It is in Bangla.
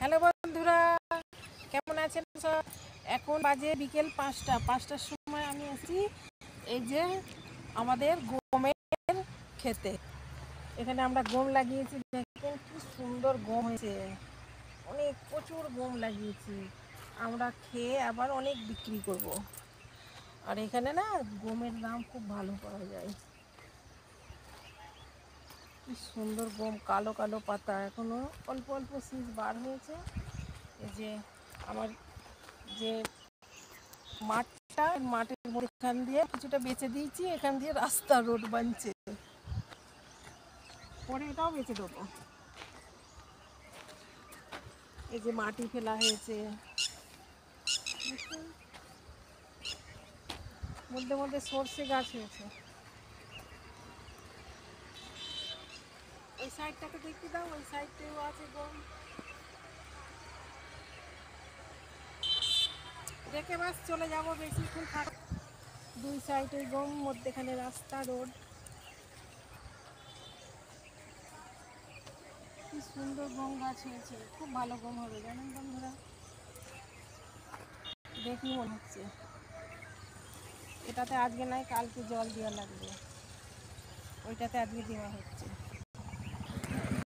হ্যালো বন্ধুরা, কেমন আছেন সব? এখন বাজে বিকেল 5টার সময় আমি আছি এই যে আমাদের গমের ক্ষেতে। এখানে আমরা গম লাগিয়েছি, দেখেন কি সুন্দর গম হয়েছে। অনেক প্রচুর গম লাগিয়েছি, আমরা খেয়ে আবার অনেক বিক্রি করব। আর এখানে না গমের দাম খুব ভালো পাওয়া যায়। কি সুন্দর গম, কালো কালো পাতা, এখনো অল্প অল্প শীষ বার হয়েছে। এই যে আমার যে মাঠের মধ্যে এখান দিয়ে কিছুটা বেচে দিয়েছি, এখান দিয়ে রাস্তা রোড বানছে, পরে এটাও বেচে দেবো। এই যে মাটি ফেলা হয়েছে, মধ্যে মধ্যে সর্ষে গাছ হয়েছে। ওই সাইডটাকে দেখতে দাও, ওই সাইডটাও আছে গম। রেখে বাস চলে যাবো, বেশিক্ষণ থাক। দুই সাইডে গম, মধ্যেখানে রাস্তা রোড। কি সুন্দর গম গাছ হয়েছে, খুব ভালো গম হবে জানেন বন্ধুরা। দেখি মনে হচ্ছে এটাতে আজকে নাই, কালকে জল দেওয়া লাগবে, ওইটাতে আজকে দেওয়া হচ্ছে।